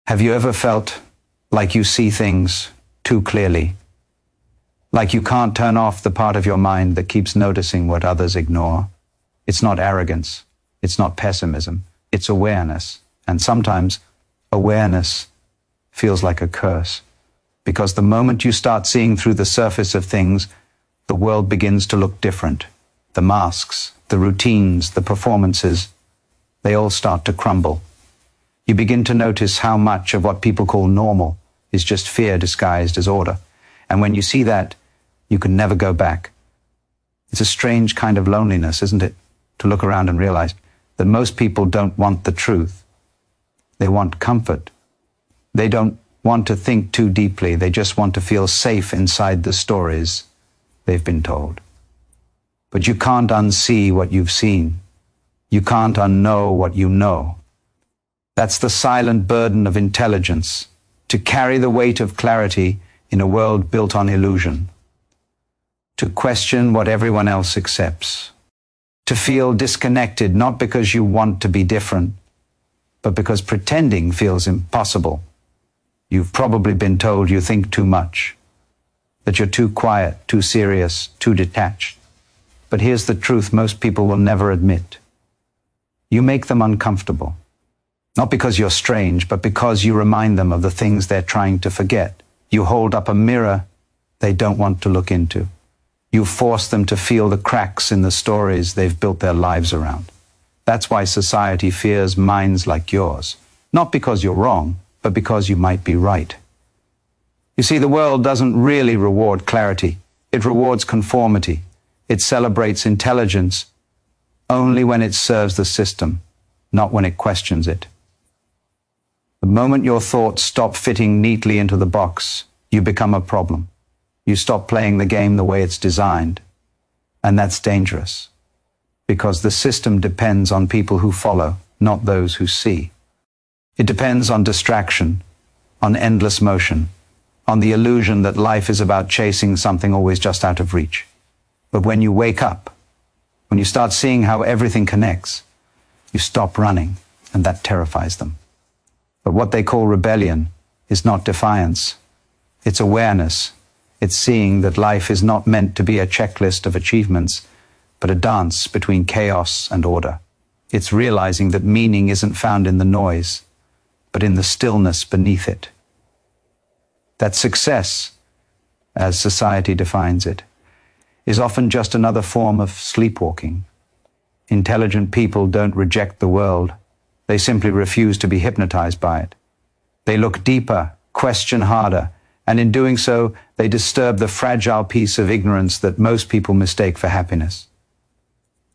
Have you ever felt like you see things too clearly? Like you can't turn off the part of your mind that keeps noticing what others ignore? It's not arrogance. It's not pessimism. It's awareness. And sometimes awareness feels like a curse. Because the moment you start seeing through the surface of things, the world begins to look different. The masks, the routines, the performances, they all start to crumble. You begin to notice how much of what people call normal is just fear disguised as order. And when you see that, you can never go back. It's a strange kind of loneliness, isn't it? To look around and realize that most people don't want the truth. They want comfort. They don't want to think too deeply. They just want to feel safe inside the stories they've been told. But you can't unsee what you've seen. You can't unknow what you know. That's the silent burden of intelligence, to carry the weight of clarity in a world built on illusion. To question what everyone else accepts. To feel disconnected, not because you want to be different, but because pretending feels impossible. You've probably been told you think too much, that you're too quiet, too serious, too detached. But here's the truth most people will never admit. You make them uncomfortable. Not because you're strange, but because you remind them of the things they're trying to forget. You hold up a mirror they don't want to look into. You force them to feel the cracks in the stories they've built their lives around. That's why society fears minds like yours. Not because you're wrong, but because you might be right. You see, the world doesn't really reward clarity. It rewards conformity. It celebrates intelligence only when it serves the system, not when it questions it. The moment your thoughts stop fitting neatly into the box, you become a problem. You stop playing the game the way it's designed. And that's dangerous, because the system depends on people who follow, not those who see. It depends on distraction, on endless motion, on the illusion that life is about chasing something always just out of reach. But when you wake up, when you start seeing how everything connects, you stop running, and that terrifies them. But what they call rebellion is not defiance. It's awareness. It's seeing that life is not meant to be a checklist of achievements, but a dance between chaos and order. It's realizing that meaning isn't found in the noise, but in the stillness beneath it. That success, as society defines it, is often just another form of sleepwalking. Intelligent people don't reject the world. They simply refuse to be hypnotized by it. They look deeper, question harder, and in doing so, they disturb the fragile piece of ignorance that most people mistake for happiness.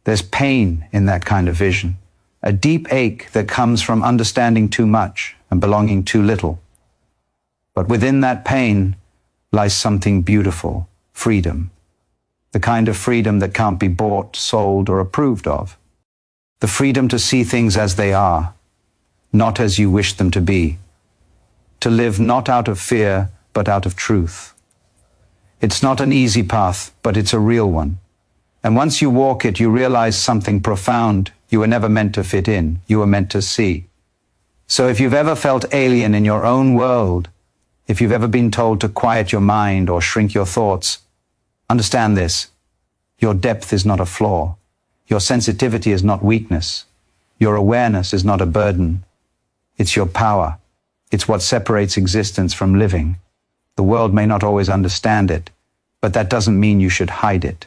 There's pain in that kind of vision, a deep ache that comes from understanding too much and belonging too little. But within that pain lies something beautiful, freedom. The kind of freedom that can't be bought, sold, or approved of. The freedom to see things as they are, not as you wish them to be. To live not out of fear, but out of truth. It's not an easy path, but it's a real one. And once you walk it, you realize something profound. You were never meant to fit in. You were meant to see. So if you've ever felt alien in your own world, if you've ever been told to quiet your mind or shrink your thoughts, understand this. Your depth is not a flaw. Your sensitivity is not weakness. Your awareness is not a burden. It's your power. It's what separates existence from living. The world may not always understand it, but that doesn't mean you should hide it.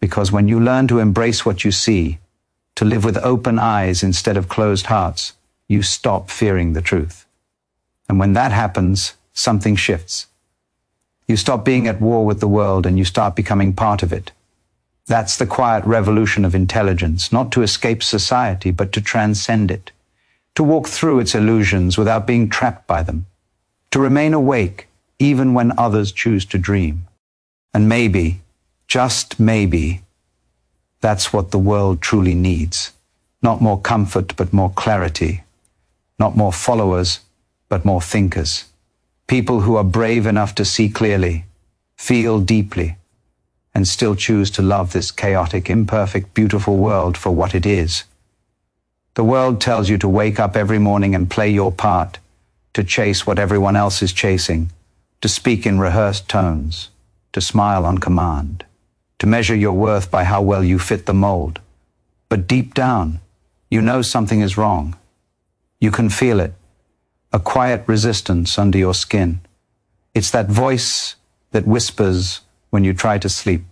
Because when you learn to embrace what you see, to live with open eyes instead of closed hearts, you stop fearing the truth. And when that happens, something shifts. You stop being at war with the world and you start becoming part of it. That's the quiet revolution of intelligence, not to escape society, but to transcend it. To walk through its illusions without being trapped by them. To remain awake, even when others choose to dream. And maybe, just maybe, that's what the world truly needs. Not more comfort, but more clarity. Not more followers, but more thinkers. People who are brave enough to see clearly, feel deeply, and still choose to love this chaotic, imperfect, beautiful world for what it is. The world tells you to wake up every morning and play your part, to chase what everyone else is chasing, to speak in rehearsed tones, to smile on command, to measure your worth by how well you fit the mold. But deep down, you know something is wrong. You can feel it, a quiet resistance under your skin. It's that voice that whispers when you try to sleep,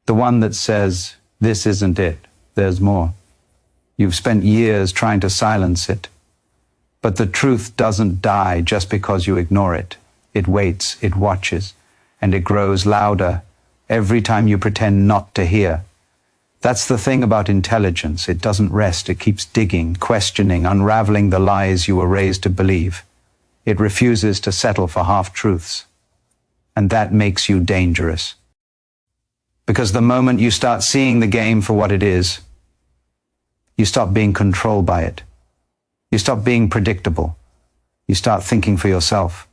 the one that says, "This isn't it, there's more." You've spent years trying to silence it, but the truth doesn't die just because you ignore it. It waits, it watches, and it grows louder every time you pretend not to hear. That's the thing about intelligence. It doesn't rest. It keeps digging, questioning, unraveling the lies you were raised to believe. It refuses to settle for half-truths. And that makes you dangerous. Because the moment you start seeing the game for what it is, you stop being controlled by it. You stop being predictable. You start thinking for yourself.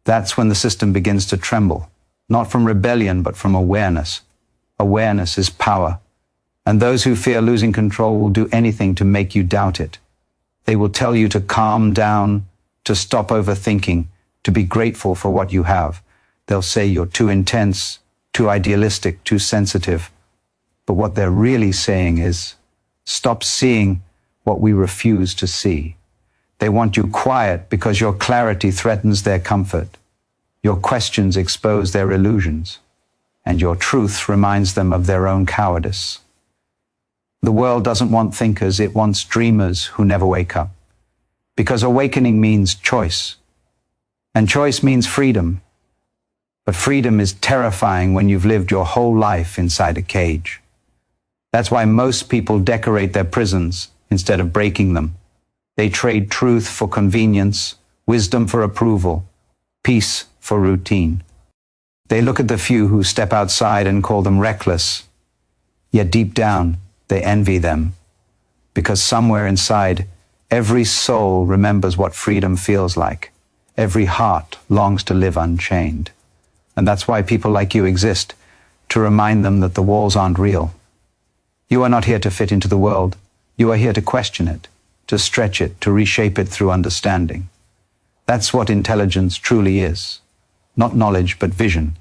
That's when the system begins to tremble, not from rebellion, but from awareness. Awareness is power. And those who fear losing control will do anything to make you doubt it. They will tell you to calm down, to stop overthinking, to be grateful for what you have. They'll say you're too intense, too idealistic, too sensitive. But what they're really saying is, stop seeing what we refuse to see. They want you quiet because your clarity threatens their comfort. Your questions expose their illusions, and your truth reminds them of their own cowardice. The world doesn't want thinkers, it wants dreamers who never wake up. Because awakening means choice. And choice means freedom. But freedom is terrifying when you've lived your whole life inside a cage. That's why most people decorate their prisons instead of breaking them. They trade truth for convenience, wisdom for approval, peace for routine. They look at the few who step outside and call them reckless. Yet deep down, they envy them. Because somewhere inside, every soul remembers what freedom feels like. Every heart longs to live unchained. And that's why people like you exist, to remind them that the walls aren't real. You are not here to fit into the world. You are here to question it, to stretch it, to reshape it through understanding. That's what intelligence truly is. Not knowledge, but vision.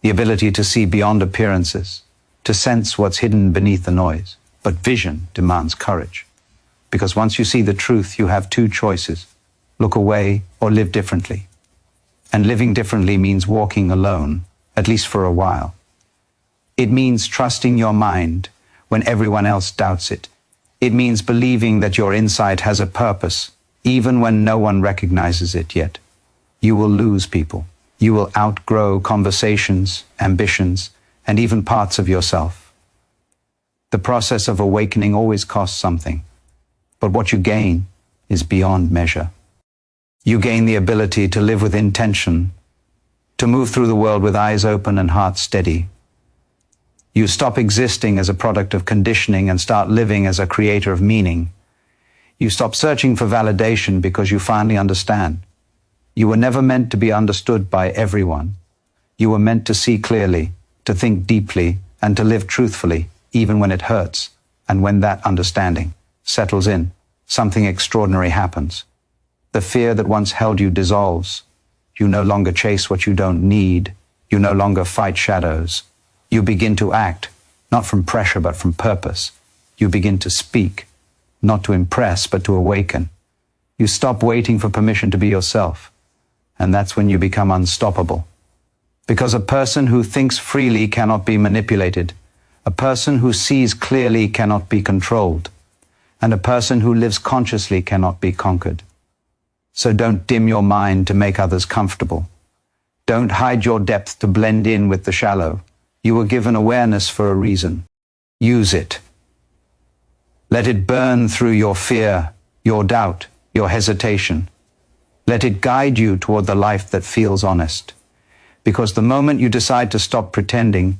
The ability to see beyond appearances, to sense what's hidden beneath the noise. But vision demands courage. Because once you see the truth, you have two choices: look away or live differently. And living differently means walking alone, at least for a while. It means trusting your mind when everyone else doubts it. It means believing that your insight has a purpose, even when no one recognizes it yet. You will lose people. You will outgrow conversations, ambitions, and even parts of yourself. The process of awakening always costs something, but what you gain is beyond measure. You gain the ability to live with intention, to move through the world with eyes open and heart steady. You stop existing as a product of conditioning and start living as a creator of meaning. You stop searching for validation because you finally understand. You were never meant to be understood by everyone. You were meant to see clearly, to think deeply, and to live truthfully, even when it hurts. And when that understanding settles in, something extraordinary happens. The fear that once held you dissolves. You no longer chase what you don't need. You no longer fight shadows. You begin to act, not from pressure, but from purpose. You begin to speak, not to impress, but to awaken. You stop waiting for permission to be yourself. And that's when you become unstoppable. Because a person who thinks freely cannot be manipulated. A person who sees clearly cannot be controlled. And a person who lives consciously cannot be conquered. So don't dim your mind to make others comfortable. Don't hide your depth to blend in with the shallow. You were given awareness for a reason. Use it. Let it burn through your fear, your doubt, your hesitation. Let it guide you toward the life that feels honest. Because the moment you decide to stop pretending,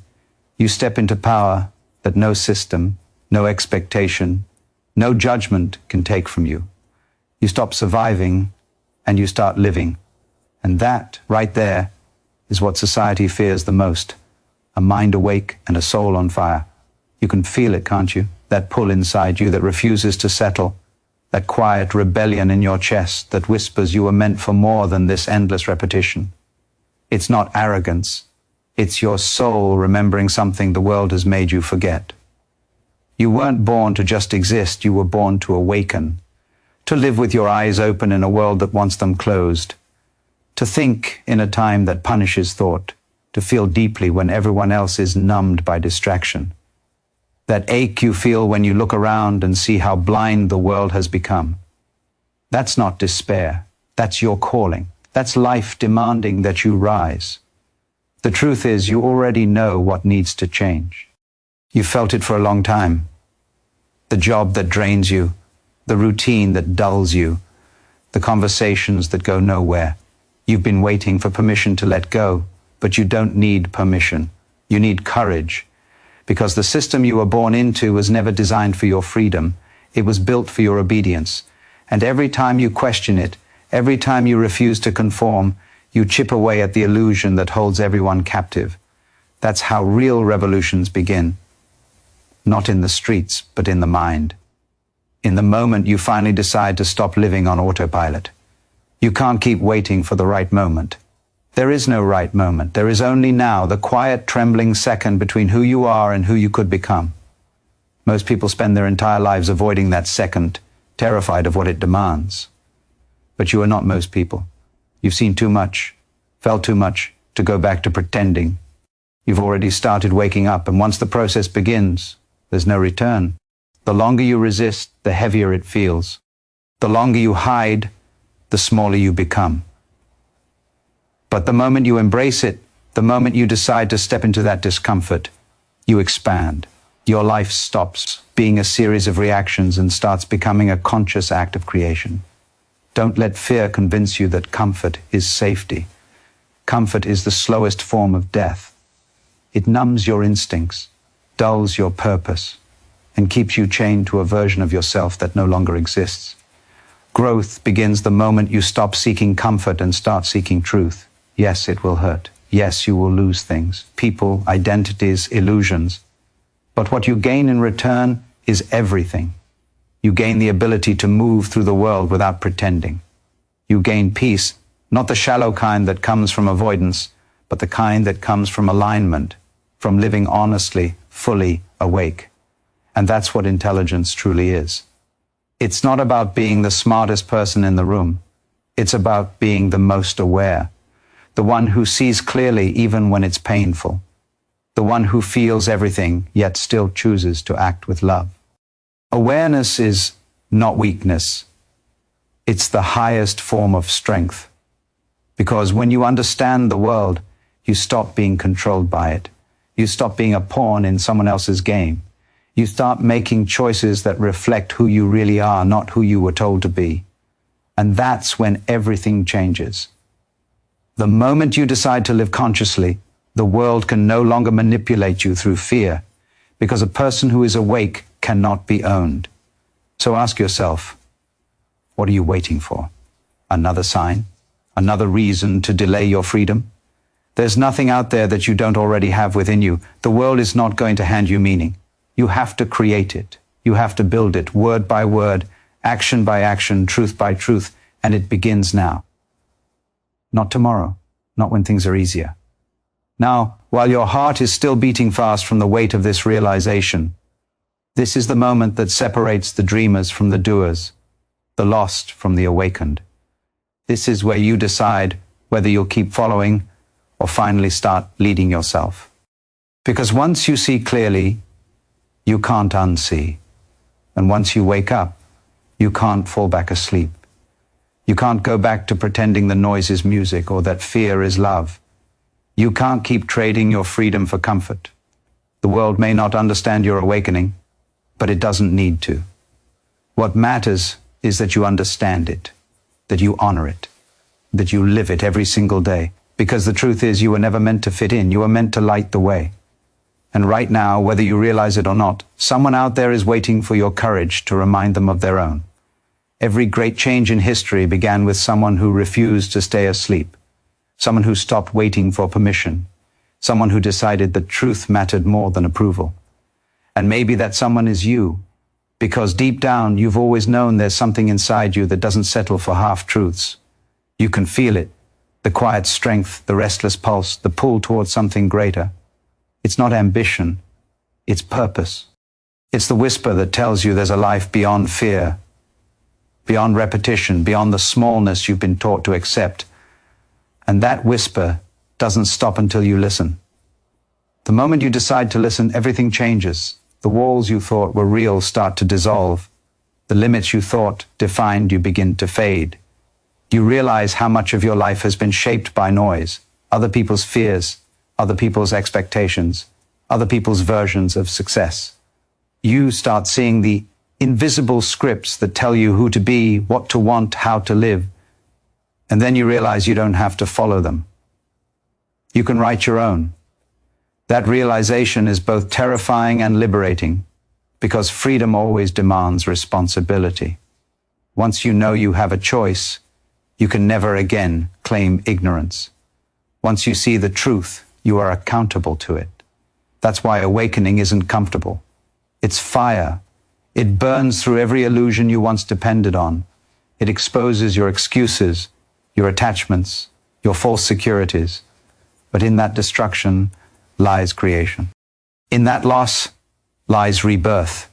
you step into power that no system, no expectation, no judgment can take from you. You stop surviving and you start living. And that, right there, is what society fears the most. A mind awake and a soul on fire. You can feel it, can't you? That pull inside you that refuses to settle. that quiet rebellion in your chest that whispers you were meant for more than this endless repetition. It's not arrogance. It's your soul remembering something the world has made you forget. You weren't born to just exist, you were born to awaken, to live with your eyes open in a world that wants them closed, to think in a time that punishes thought, to feel deeply when everyone else is numbed by distraction. That ache you feel when you look around and see how blind the world has become. That's not despair, that's your calling. That's life demanding that you rise. The truth is, you already know what needs to change. You felt it for a long time. The job that drains you, the routine that dulls you, the conversations that go nowhere. You've been waiting for permission to let go, but you don't need permission. You need courage, because the system you were born into was never designed for your freedom. It was built for your obedience. And every time you question it, every time you refuse to conform, you chip away at the illusion that holds everyone captive. That's how real revolutions begin. Not in the streets, but in the mind. In the moment you finally decide to stop living on autopilot. You can't keep waiting for the right moment. There is no right moment. There is only now, the quiet, trembling second between who you are and who you could become. Most people spend their entire lives avoiding that second, terrified of what it demands. But you are not most people. You've seen too much, felt too much, to go back to pretending. You've already started waking up, and once the process begins, there's no return. The longer you resist, the heavier it feels. The longer you hide, the smaller you become. But the moment you embrace it, the moment you decide to step into that discomfort, you expand. Your life stops being a series of reactions and starts becoming a conscious act of creation. Don't let fear convince you that comfort is safety. Comfort is the slowest form of death. It numbs your instincts, dulls your purpose, and keeps you chained to a version of yourself that no longer exists. Growth begins the moment you stop seeking comfort and start seeking truth. Yes, it will hurt. Yes, you will lose things, people, identities, illusions. But what you gain in return is everything. You gain the ability to move through the world without pretending. You gain peace, not the shallow kind that comes from avoidance, but the kind that comes from alignment, from living honestly, fully awake. And that's what intelligence truly is. It's not about being the smartest person in the room. It's about being the most aware, the one who sees clearly even when it's painful, the one who feels everything yet still chooses to act with love. Awareness is not weakness. It's the highest form of strength. Because when you understand the world, you stop being controlled by it. You stop being a pawn in someone else's game. You start making choices that reflect who you really are, not who you were told to be. And that's when everything changes. The moment you decide to live consciously, the world can no longer manipulate you through fear, because a person who is awake cannot be owned. So ask yourself, what are you waiting for? Another sign? Another reason to delay your freedom? There's nothing out there that you don't already have within you. The world is not going to hand you meaning. You have to create it. You have to build it, word by word, action by action, truth by truth, and it begins now. Not tomorrow, not when things are easier. Now, while your heart is still beating fast from the weight of this realization, this is the moment that separates the dreamers from the doers, the lost from the awakened. This is where you decide whether you'll keep following or finally start leading yourself. Because once you see clearly, you can't unsee. And once you wake up, you can't fall back asleep. You can't go back to pretending the noise is music or that fear is love. You can't keep trading your freedom for comfort. The world may not understand your awakening, but it doesn't need to. What matters is that you understand it, that you honor it, that you live it every single day. Because the truth is, you were never meant to fit in. You were meant to light the way. And right now, whether you realize it or not, someone out there is waiting for your courage to remind them of their own. Every great change in history began with someone who refused to stay asleep, someone who stopped waiting for permission, someone who decided that truth mattered more than approval. And maybe that someone is you. Because deep down, you've always known there's something inside you that doesn't settle for half-truths. You can feel it, the quiet strength, the restless pulse, the pull towards something greater. It's not ambition, it's purpose. It's the whisper that tells you there's a life beyond fear, beyond repetition, beyond the smallness you've been taught to accept. And that whisper doesn't stop until you listen. The moment you decide to listen, everything changes. The walls you thought were real start to dissolve. The limits you thought defined you begin to fade. You realize how much of your life has been shaped by noise, other people's fears, other people's expectations, other people's versions of success. You start seeing the invisible scripts that tell you who to be, what to want, how to live. And then you realize you don't have to follow them. You can write your own. That realization is both terrifying and liberating, because freedom always demands responsibility. Once you know you have a choice, you can never again claim ignorance. Once you see the truth, you are accountable to it. That's why awakening isn't comfortable. It's fire. It burns through every illusion you once depended on. It exposes your excuses, your attachments, your false securities. But in that destruction lies creation. In that loss lies rebirth.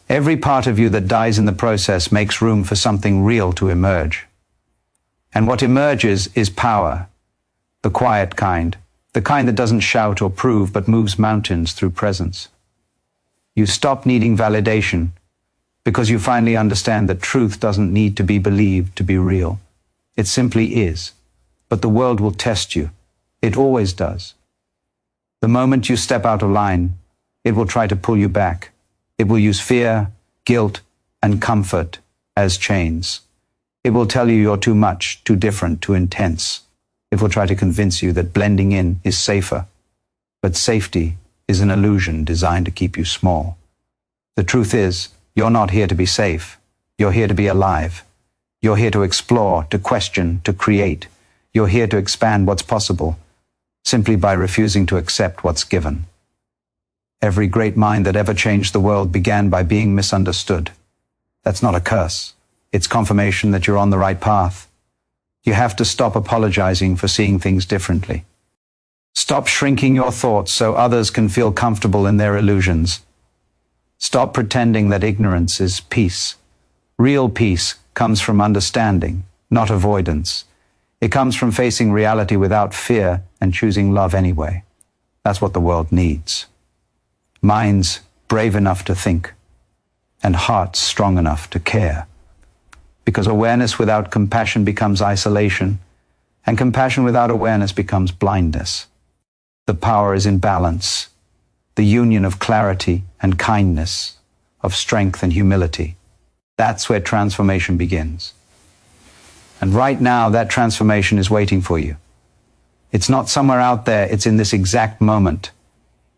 Every part of you that dies in the process makes room for something real to emerge. And what emerges is power, the quiet kind, the kind that doesn't shout or prove but moves mountains through presence. You stop needing validation because you finally understand that truth doesn't need to be believed to be real. It simply is. But the world will test you. It always does. The moment you step out of line, it will try to pull you back. It will use fear, guilt, and comfort as chains. It will tell you you're too much, too different, too intense. It will try to convince you that blending in is safer. But safety is an illusion designed to keep you small. The truth is, you're not here to be safe. You're here to be alive. You're here to explore, to question, to create. You're here to expand what's possible, simply by refusing to accept what's given. Every great mind that ever changed the world began by being misunderstood. That's not a curse. It's confirmation that you're on the right path. You have to stop apologizing for seeing things differently. Stop shrinking your thoughts so others can feel comfortable in their illusions. Stop pretending that ignorance is peace. Real peace comes from understanding, not avoidance. It comes from facing reality without fear and choosing love anyway. That's what the world needs. Minds brave enough to think, and hearts strong enough to care. Because awareness without compassion becomes isolation, and compassion without awareness becomes blindness. The power is in balance, the union of clarity and kindness, of strength and humility. That's where transformation begins. And right now, that transformation is waiting for you. It's not somewhere out there, it's in this exact moment.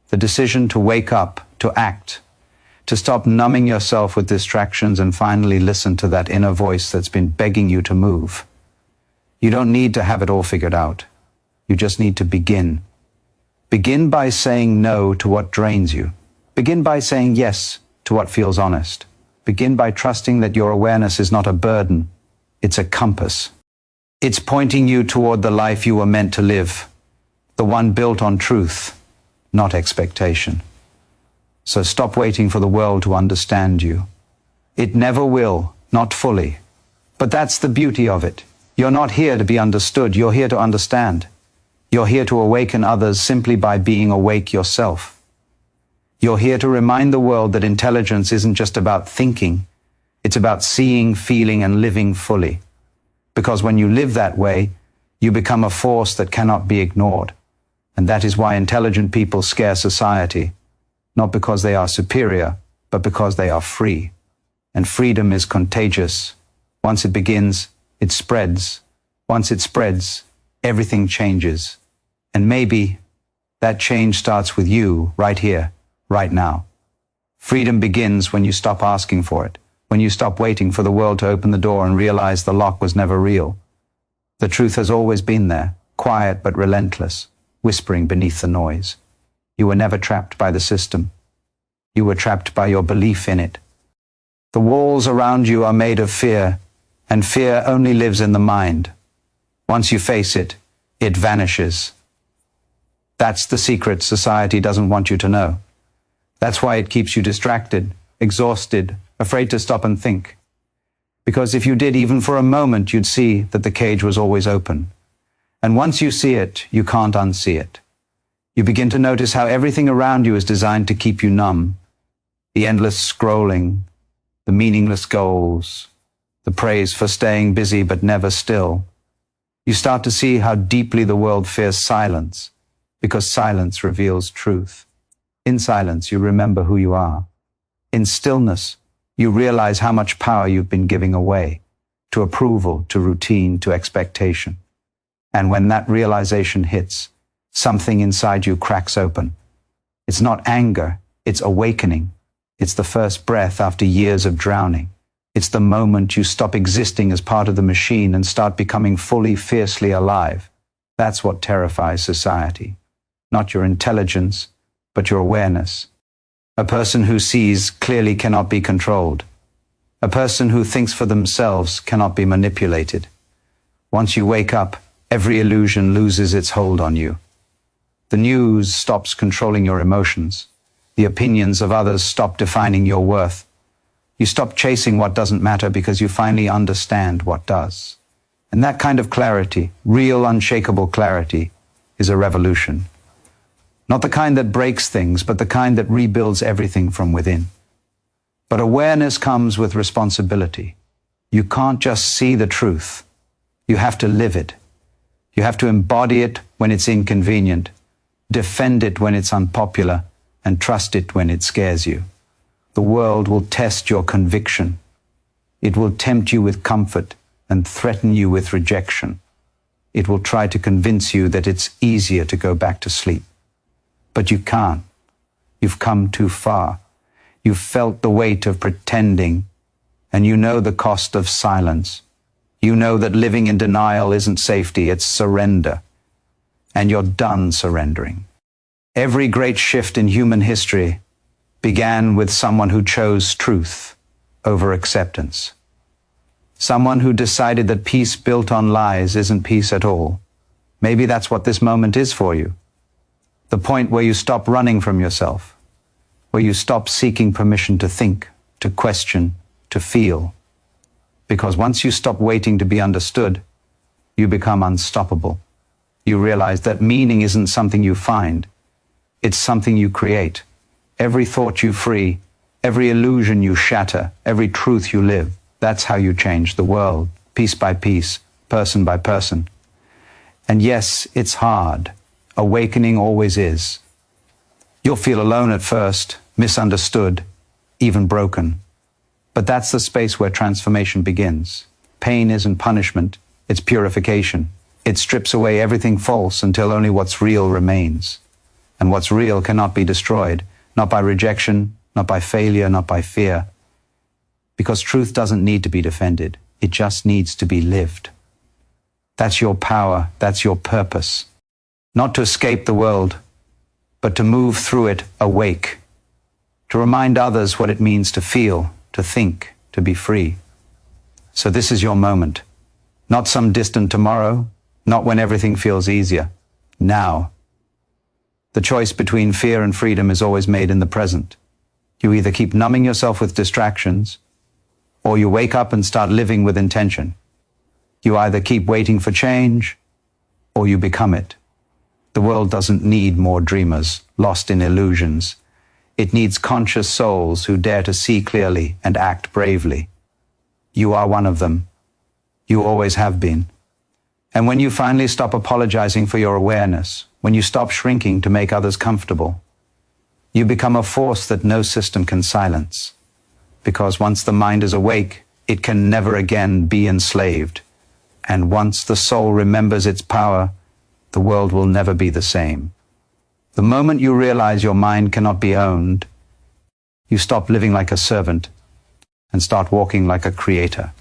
The decision to wake up, to act, to stop numbing yourself with distractions and finally listen to that inner voice that's been begging you to move. You don't need to have it all figured out. You just need to begin. Begin by saying no to what drains you. Begin by saying yes to what feels honest. Begin by trusting that your awareness is not a burden. It's a compass. It's pointing you toward the life you were meant to live, the one built on truth, not expectation. So stop waiting for the world to understand you. It never will, not fully. But that's the beauty of it. You're not here to be understood, you're here to understand. You're here to awaken others simply by being awake yourself. You're here to remind the world that intelligence isn't just about thinking. It's about seeing, feeling, and living fully. Because when you live that way, you become a force that cannot be ignored. And that is why intelligent people scare society, not because they are superior, but because they are free. And freedom is contagious. Once it begins, it spreads. Once it spreads, everything changes. And maybe that change starts with you right here, right now. Freedom begins when you stop asking for it, when you stop waiting for the world to open the door and realize the lock was never real. The truth has always been there, quiet but relentless, whispering beneath the noise. You were never trapped by the system. You were trapped by your belief in it. The walls around you are made of fear, and fear only lives in the mind. Once you face it, it vanishes. That's the secret society doesn't want you to know. That's why it keeps you distracted, exhausted, afraid to stop and think. Because if you did even for a moment, you'd see that the cage was always open. And once you see it, you can't unsee it. You begin to notice how everything around you is designed to keep you numb. The endless scrolling, the meaningless goals, the praise for staying busy but never still. You start to see how deeply the world fears silence, because silence reveals truth. In silence, you remember who you are. In stillness, you realize how much power you've been giving away, to approval, to routine, to expectation. And when that realization hits, something inside you cracks open. It's not anger, it's awakening. It's the first breath after years of drowning. It's the moment you stop existing as part of the machine and start becoming fully, fiercely alive. That's what terrifies society. Not your intelligence, but your awareness. A person who sees clearly cannot be controlled. A person who thinks for themselves cannot be manipulated. Once you wake up, every illusion loses its hold on you. The news stops controlling your emotions. The opinions of others stop defining your worth. You stop chasing what doesn't matter because you finally understand what does. And that kind of clarity, real unshakable clarity, is a revolution. Not the kind that breaks things, but the kind that rebuilds everything from within. But awareness comes with responsibility. You can't just see the truth. You have to live it. You have to embody it when it's inconvenient, defend it when it's unpopular, and trust it when it scares you. The world will test your conviction. It will tempt you with comfort and threaten you with rejection. It will try to convince you that it's easier to go back to sleep. But you can't. You've come too far. You've felt the weight of pretending, and you know the cost of silence. You know that living in denial isn't safety, it's surrender. And you're done surrendering. Every great shift in human history began with someone who chose truth over acceptance. Someone who decided that peace built on lies isn't peace at all. Maybe that's what this moment is for you. The point where you stop running from yourself, where you stop seeking permission to think, to question, to feel. Because once you stop waiting to be understood, you become unstoppable. You realize that meaning isn't something you find. It's something you create. Every thought you free, every illusion you shatter, every truth you live, that's how you change the world, piece by piece, person by person. And yes, it's hard. Awakening always is. You'll feel alone at first, misunderstood, even broken. But that's the space where transformation begins. Pain isn't punishment, it's purification. It strips away everything false until only what's real remains. And what's real cannot be destroyed, not by rejection, not by failure, not by fear. Because truth doesn't need to be defended. It just needs to be lived. That's your power. That's your purpose. Not to escape the world, but to move through it awake. To remind others what it means to feel, to think, to be free. So this is your moment. Not some distant tomorrow, not when everything feels easier. Now. The choice between fear and freedom is always made in the present. You either keep numbing yourself with distractions, or you wake up and start living with intention. You either keep waiting for change, or you become it. The world doesn't need more dreamers, lost in illusions. It needs conscious souls who dare to see clearly and act bravely. You are one of them. You always have been. And when you finally stop apologizing for your awareness, when you stop shrinking to make others comfortable, you become a force that no system can silence. Because once the mind is awake, it can never again be enslaved. And once the soul remembers its power, the world will never be the same. The moment you realize your mind cannot be owned, you stop living like a servant and start walking like a creator.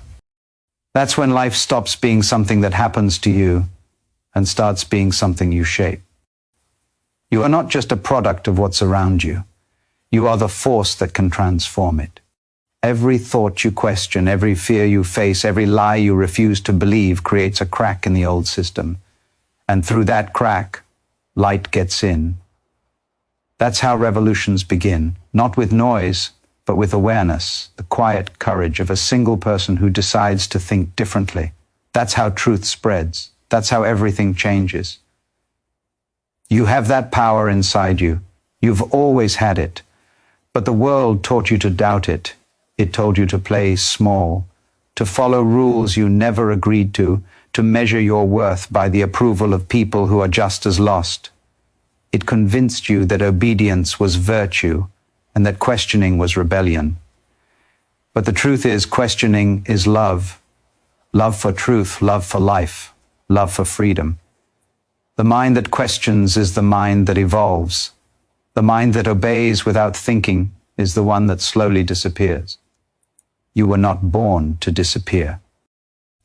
That's when life stops being something that happens to you and starts being something you shape. You are not just a product of what's around you. You are the force that can transform it. Every thought you question, every fear you face, every lie you refuse to believe creates a crack in the old system. And through that crack, light gets in. That's how revolutions begin, not with noise, but with awareness, the quiet courage of a single person who decides to think differently. That's how truth spreads. That's how everything changes. You have that power inside you. You've always had it. But the world taught you to doubt it. It told you to play small, to follow rules you never agreed to measure your worth by the approval of people who are just as lost. It convinced you that obedience was virtue and that questioning was rebellion. But the truth is, questioning is love. Love for truth, love for life, love for freedom. The mind that questions is the mind that evolves. The mind that obeys without thinking is the one that slowly disappears. You were not born to disappear.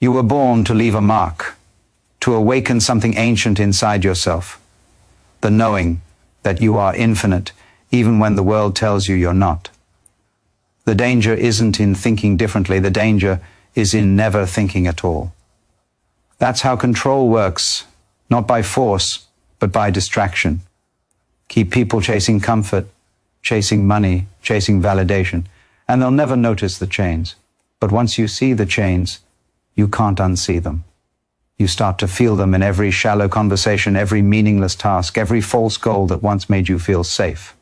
You were born to leave a mark, to awaken something ancient inside yourself. The knowing that you are infinite, even when the world tells you you're not. The danger isn't in thinking differently. The danger is in never thinking at all. That's how control works, not by force, but by distraction. Keep people chasing comfort, chasing money, chasing validation, and they'll never notice the chains. But once you see the chains, you can't unsee them. You start to feel them in every shallow conversation, every meaningless task, every false goal that once made you feel safe.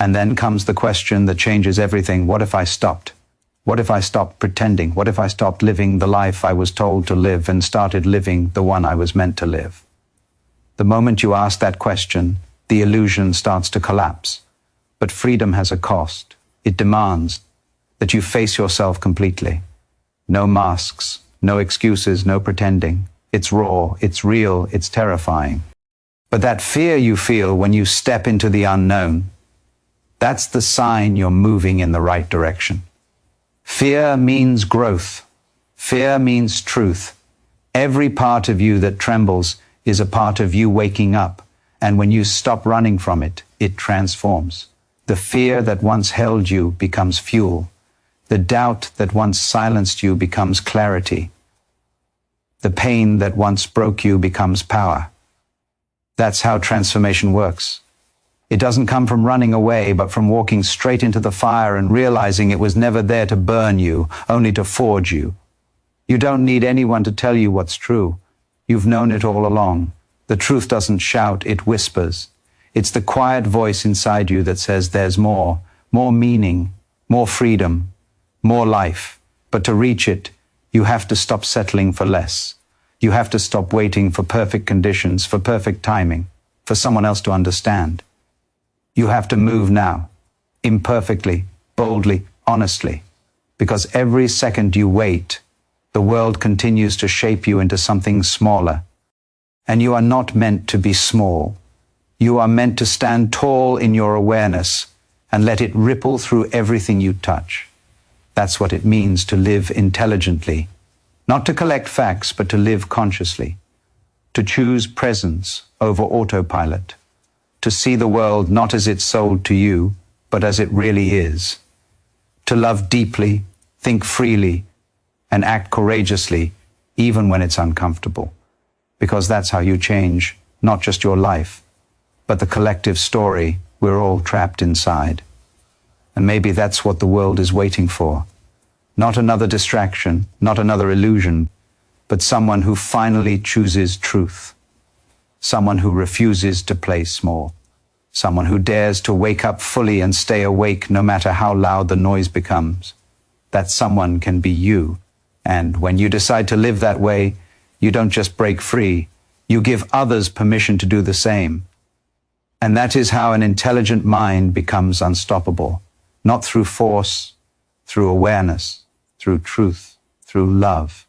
And then comes the question that changes everything. What if I stopped? What if I stopped pretending? What if I stopped living the life I was told to live and started living the one I was meant to live? The moment you ask that question, the illusion starts to collapse. But freedom has a cost. It demands that you face yourself completely. No masks, no excuses, no pretending. It's raw, it's real, it's terrifying. But that fear you feel when you step into the unknown, that's the sign you're moving in the right direction. Fear means growth. Fear means truth. Every part of you that trembles is a part of you waking up, and when you stop running from it, it transforms. The fear that once held you becomes fuel. The doubt that once silenced you becomes clarity. The pain that once broke you becomes power. That's how transformation works. It doesn't come from running away, but from walking straight into the fire and realizing it was never there to burn you, only to forge you. You don't need anyone to tell you what's true. You've known it all along. The truth doesn't shout, it whispers. It's the quiet voice inside you that says there's more meaning, more freedom, more life. But to reach it, you have to stop settling for less. You have to stop waiting for perfect conditions, for perfect timing, for someone else to understand. You have to move now, imperfectly, boldly, honestly, because every second you wait, the world continues to shape you into something smaller. And you are not meant to be small. You are meant to stand tall in your awareness and let it ripple through everything you touch. That's what it means to live intelligently, not to collect facts, but to live consciously, to choose presence over autopilot, to see the world not as it's sold to you, but as it really is, to love deeply, think freely, and act courageously, even when it's uncomfortable, because that's how you change not just your life, but the collective story we're all trapped inside. And maybe that's what the world is waiting for. Not another distraction, not another illusion, but someone who finally chooses truth. Someone who refuses to play small. Someone who dares to wake up fully and stay awake no matter how loud the noise becomes. That someone can be you. And when you decide to live that way, you don't just break free, you give others permission to do the same. And that is how an intelligent mind becomes unstoppable. Not through force, through awareness, through truth, through love.